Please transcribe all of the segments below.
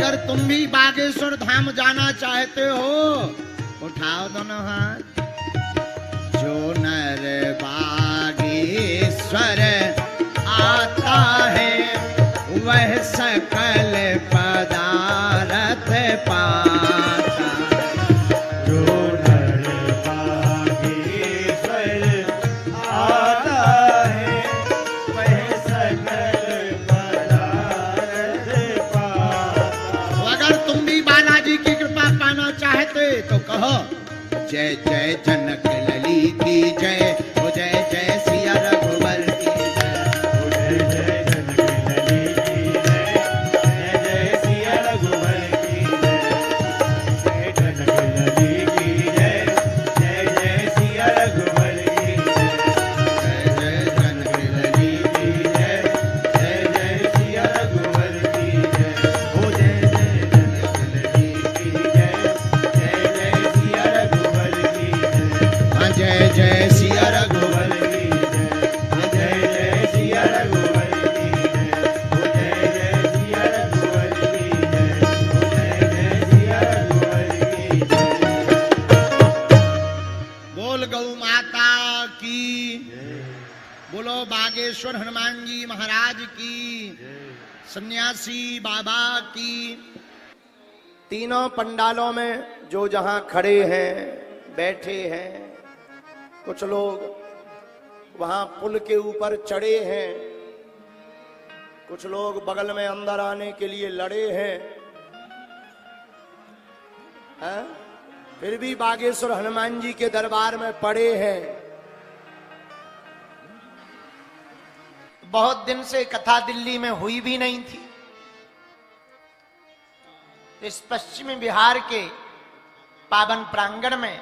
अगर तुम भी बागेश्वर धाम जाना चाहते हो, उठाओ दोनों हाथ। जो नर बागेश्वर आता है, वह सकल पदारथ पाता। जो नर बागेश्वर आता है, वह सकल पदारथ पाता। अगर तुम भी बालाजी की कृपा पाना चाहते तो कहो जय जय जनक लली की जय, ओ जय जय सिया रघुवर की जय। ओ जय जय जनक लली की जय, जय जय सिया रघुवर की जय। जय जनक लली की जय, जय जय सिया रघुवर की जय। जय जय जनक लली की जय, जय जय सिया रघुवर की जय। ओ जय जय जनक लली की जय, जय जय सिया रघुवर की जय। हाँ जय जय सिया रघुवर की जय, जय जय सिया रघुवर की जय। ओ जय जय सिया रघुवर की जय, ओ जय जय सिया रघुवर की जय। बोल गौ माता की, बोलो बागेश्वर हनुमान जी महाराज की, सन्यासी बाबा की। तीनों पंडालों में जो जहां खड़े हैं, बैठे हैं, कुछ लोग वहां पुल के ऊपर चढ़े हैं, कुछ लोग बगल में अंदर आने के लिए लड़े हैं, हैं? फिर भी बागेश्वर हनुमान जी के दरबार में पड़े हैं। बहुत दिन से कथा दिल्ली में हुई भी नहीं थी। इस पश्चिमी बिहार के पावन प्रांगण में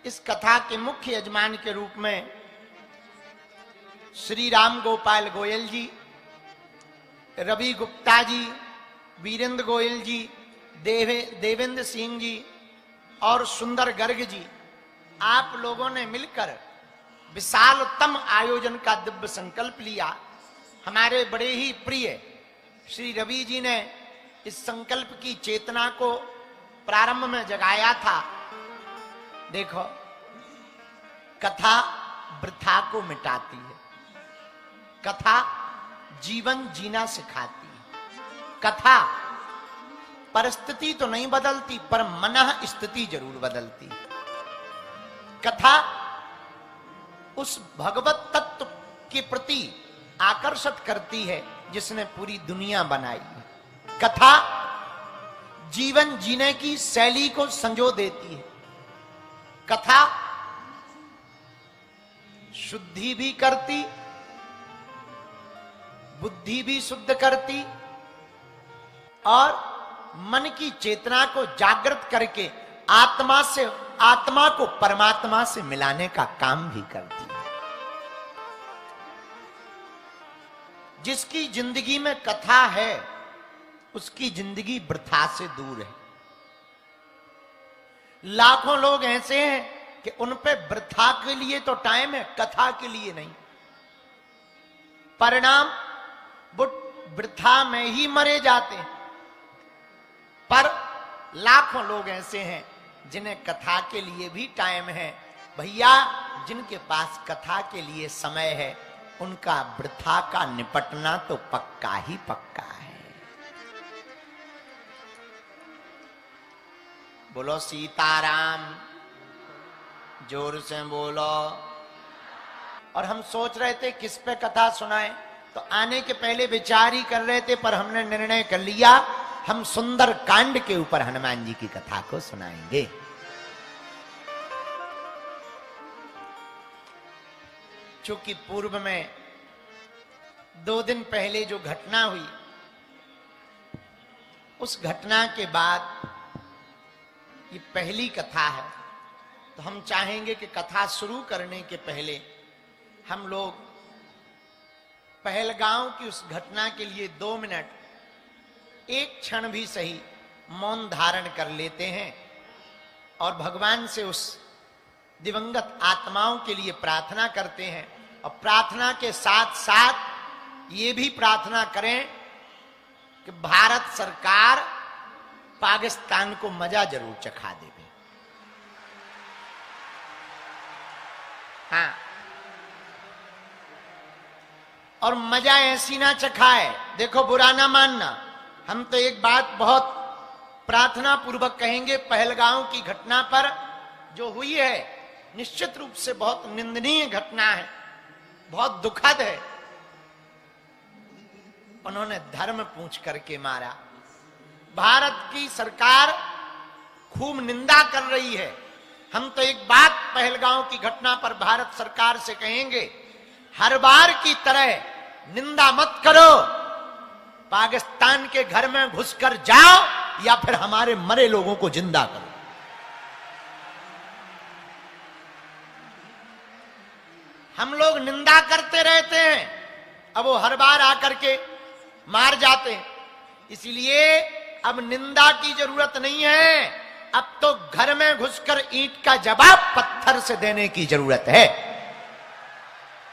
इस कथा के मुख्य यजमान के रूप में श्री राम गोपाल गोयल जी, रवि गुप्ता जी, वीरेंद्र गोयल जी, देवेंद्र सिंह जी और सुंदर गर्ग जी, आप लोगों ने मिलकर विशालतम आयोजन का दिव्य संकल्प लिया। हमारे बड़े ही प्रिय श्री रवि जी ने इस संकल्प की चेतना को प्रारंभ में जगाया था। देखो, कथा वृथा को मिटाती है, कथा जीवन जीना सिखाती है। कथा परिस्थिति तो नहीं बदलती, पर मनः स्थिति जरूर बदलती है। कथा उस भगवत तत्व के प्रति आकर्षित करती है जिसने पूरी दुनिया बनाई है। कथा जीवन जीने की शैली को संजो देती है। कथा शुद्धि भी करती, बुद्धि भी शुद्ध करती और मन की चेतना को जागृत करके आत्मा को परमात्मा से मिलाने का काम भी करती है। जिसकी जिंदगी में कथा है, उसकी जिंदगी वृथा से दूर है। लाखों लोग ऐसे हैं कि उन पे वृथा के लिए तो टाइम है, कथा के लिए नहीं। परिणाम वो वृथा में ही मरे जाते हैं। पर लाखों लोग ऐसे हैं जिन्हें कथा के लिए भी टाइम है। भैया, जिनके पास कथा के लिए समय है, उनका वृथा का निपटना तो पक्का ही पक्का है। बोलो सीताराम, जोर से बोलो। और हम सोच रहे थे किस पे कथा सुनाएं, तो आने के पहले विचार ही कर रहे थे, पर हमने निर्णय कर लिया हम सुंदर कांड के ऊपर हनुमान जी की कथा को सुनाएंगे। चूंकि पूर्व में 2 दिन पहले जो घटना हुई, उस घटना के बाद ये पहली कथा है, तो हम चाहेंगे कि कथा शुरू करने के पहले हम लोग पहलगांव की उस घटना के लिए 2 मिनट, एक क्षण भी सही मौन धारण कर लेते हैं और भगवान से उस दिवंगत आत्माओं के लिए प्रार्थना करते हैं। और प्रार्थना के साथ साथ ये भी प्रार्थना करें कि भारत सरकार पाकिस्तान को मजा जरूर चखा देवे। हाँ, और मजा ऐसी ना चखाए। देखो, बुरा ना मानना, हम तो एक बात बहुत प्रार्थना पूर्वक कहेंगे, पहलगांव की घटना पर जो हुई है निश्चित रूप से बहुत निंदनीय घटना है, बहुत दुखद है। उन्होंने धर्म पूछ करके मारा। भारत की सरकार खूब निंदा कर रही है। हम तो एक बात पहलगांव की घटना पर भारत सरकार से कहेंगे, हर बार की तरह निंदा मत करो, पाकिस्तान के घर में घुसकर जाओ या फिर हमारे मरे लोगों को जिंदा करो। हम लोग निंदा करते रहते हैं, अब वो हर बार आकर के मार जाते हैं। इसलिए अब निंदा की जरूरत नहीं है, अब तो घर में घुसकर ईंट का जवाब पत्थर से देने की जरूरत है।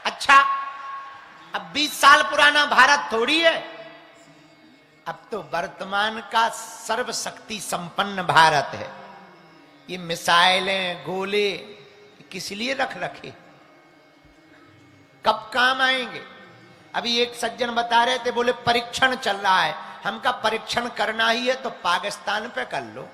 अच्छा, अब 20 साल पुराना भारत थोड़ी है, अब तो वर्तमान का सर्वशक्ति संपन्न भारत है। ये मिसाइलें, गोले किस लिए रख रखे, कब काम आएंगे? अभी एक सज्जन बता रहे थे, बोले परीक्षण चल रहा है। हमका परीक्षण करना ही है तो पाकिस्तान पे कर लो,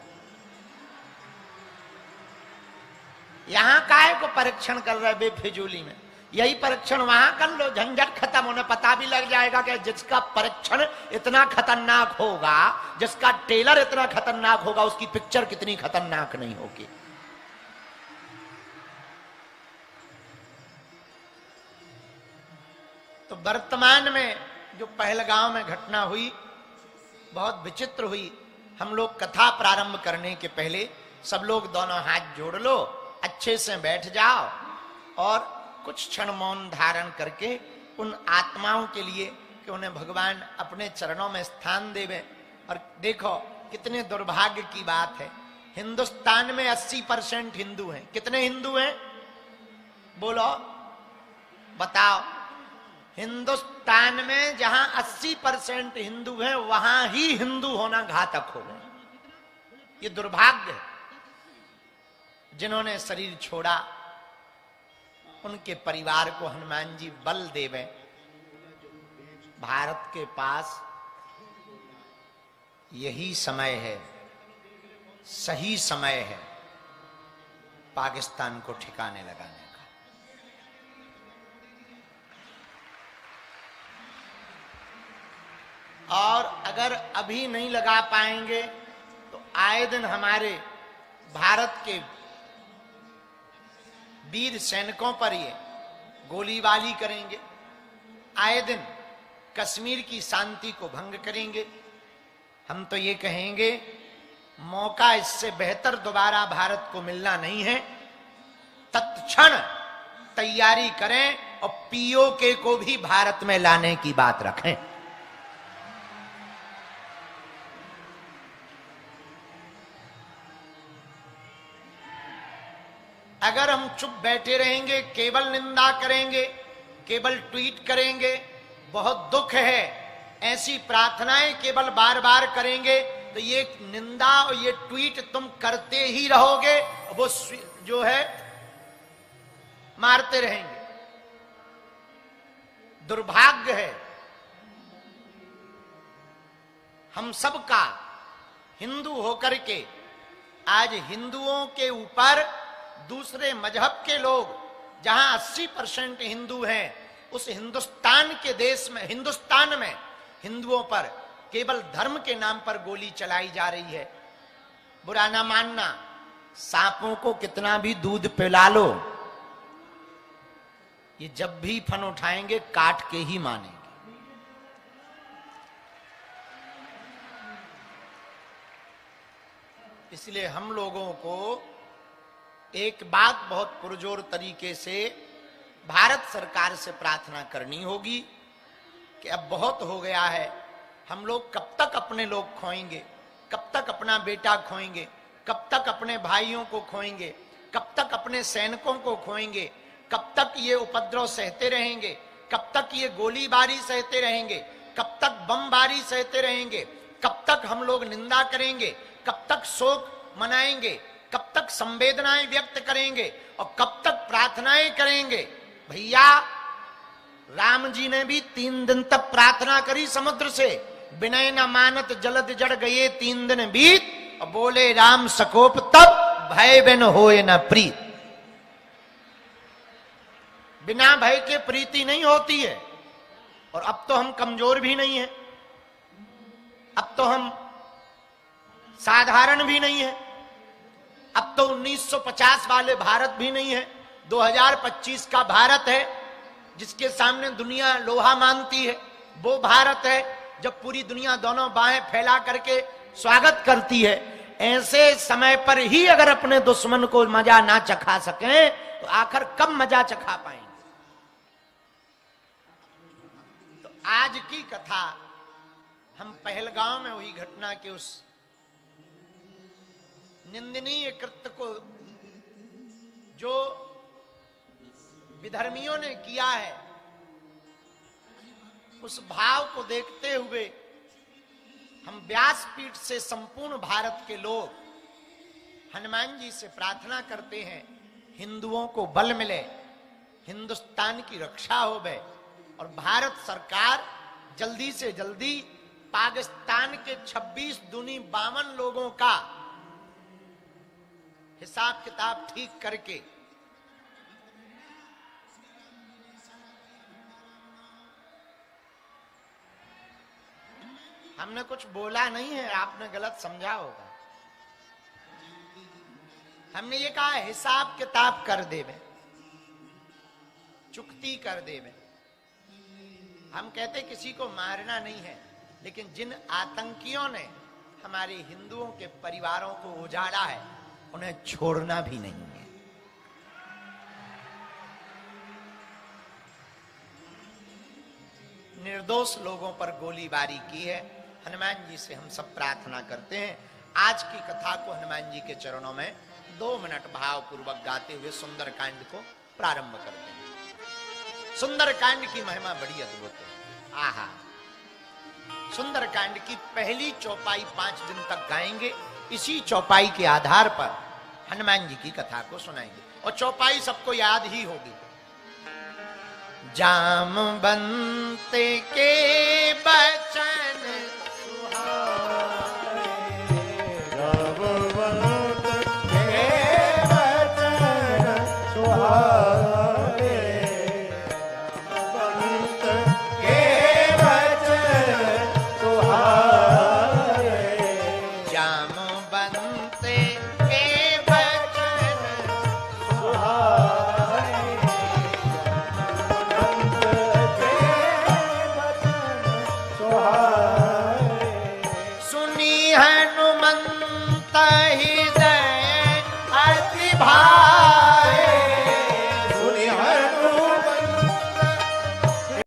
यहां काहे को परीक्षण कर रहे बेफिजूली में? यही परीक्षण वहां कर लो, झंझट खत्म, होने पता भी लग जाएगा कि जिसका परीक्षण इतना खतरनाक होगा, जिसका टेलर इतना खतरनाक होगा, उसकी पिक्चर कितनी खतरनाक नहीं होगी। तो वर्तमान में जो पहलगांव में घटना हुई बहुत विचित्र हुई। हम लोग कथा प्रारंभ करने के पहले सब लोग दोनों हाथ जोड़ लो, अच्छे से बैठ जाओ और कुछ क्षण मौन धारण करके उन आत्माओं के लिए कि उन्हें भगवान अपने चरणों में स्थान देवे। और देखो कितने दुर्भाग्य की बात है, हिंदुस्तान में 80% हिंदू हैं। कितने हिंदू हैं बोलो, बताओ? हिंदुस्तान में जहां 80% हिंदू हैं, वहां ही हिंदू होना घातक हो गए। ये दुर्भाग्य है। जिन्होंने शरीर छोड़ा उनके परिवार को हनुमान जी बल देवे। भारत के पास यही समय है, सही समय है पाकिस्तान को ठिकाने लगाने का। और अगर अभी नहीं लगा पाएंगे तो आए दिन हमारे भारत के वीर सैनिकों पर ये गोलीबारी करेंगे, आए दिन कश्मीर की शांति को भंग करेंगे। हम तो ये कहेंगे मौका इससे बेहतर दोबारा भारत को मिलना नहीं है। तत्क्षण तैयारी करें और पीओके को भी भारत में लाने की बात रखें। अगर हम चुप बैठे रहेंगे, केवल निंदा करेंगे, केवल ट्वीट करेंगे, बहुत दुख है, ऐसी प्रार्थनाएं केवल बार बार करेंगे तो ये निंदा और ये ट्वीट तुम करते ही रहोगे, वो जो है मारते रहेंगे। दुर्भाग्य है हम सबका हिंदू होकर के आज हिंदुओं के ऊपर दूसरे मजहब के लोग, जहां 80% हिंदू हैं, उस हिंदुस्तान के देश में, हिंदुस्तान में हिंदुओं पर केवल धर्म के नाम पर गोली चलाई जा रही है। बुरा ना मानना, सांपों को कितना भी दूध पिला लो, ये जब भी फन उठाएंगे काट के ही मानेंगे। इसलिए हम लोगों को एक बात बहुत पुरजोर तरीके से भारत सरकार से प्रार्थना करनी होगी कि अब बहुत हो गया है। हम लोग कब तक अपने लोग खोएंगे, कब तक अपना बेटा खोएंगे, कब तक अपने भाइयों को खोएंगे, कब तक अपने सैनिकों को खोएंगे, कब तक ये उपद्रव सहते रहेंगे, कब तक ये गोलीबारी सहते रहेंगे, कब तक बमबारी सहते रहेंगे, कब तक हम लोग निंदा करेंगे, कब तक शोक मनाएंगे, कब तक संवेदनाएं व्यक्त करेंगे और कब तक प्रार्थनाएं करेंगे। भैया राम जी ने भी 3 दिन तक प्रार्थना करी समुद्र से, विनय न मानत जलद जड़ गए 3 दिन बीत, और बोले राम सकोप तब भय बिन होए न प्रीत। बिना भय के प्रीति नहीं होती है। और अब तो हम कमजोर भी नहीं है, अब तो हम साधारण भी नहीं है, अब तो 1950 वाले भारत भी नहीं है, 2025 का भारत है जिसके सामने दुनिया लोहा मानती है। वो भारत है जब पूरी दुनिया दोनों बाहें फैला करके स्वागत करती है। ऐसे समय पर ही अगर अपने दुश्मन को मजा ना चखा सकें तो आखिर कब मजा चखा पाएंगे। तो आज की कथा हम पहलगांव में हुई घटना के उस निंदनीय कृत्य को जो विधर्मियों ने किया है, उस भाव को देखते हुए हम व्यासपीठ से संपूर्ण भारत के लोग हनुमान जी से प्रार्थना करते हैं, हिंदुओं को बल मिले, हिंदुस्तान की रक्षा हो गए और भारत सरकार जल्दी से जल्दी पाकिस्तान के 26 दूनी 52 लोगों का हिसाब किताब ठीक करके हमने कुछ बोला नहीं है, आपने गलत समझा होगा। हमने ये कहा हिसाब किताब कर देवे, चुकती कर देवे। हम कहते किसी को मारना नहीं है, लेकिन जिन आतंकियों ने हमारे हिंदुओं के परिवारों को उजाड़ा है उन्हें छोड़ना भी नहीं है। निर्दोष लोगों पर गोलीबारी की है। हनुमान जी से हम सब प्रार्थना करते हैं। आज की कथा को हनुमान जी के चरणों में 2 मिनट भाव पूर्वक गाते हुए सुंदरकांड को प्रारंभ करते हैं। सुंदरकांड की महिमा बड़ी अद्भुत है। आहा, सुंदरकांड की पहली चौपाई 5 दिन तक गाएंगे। इसी चौपाई के आधार पर हनुमान जी की कथा को सुनाएंगे और चौपाई सबको याद ही होगी। जामवंत के बचन सुहाए, जामवंत के बचन सुहाए, जामवंत के बचन सुहाए, जामवंत के बचन सुहाए, सुनी हनुमंत हृदय अति भाव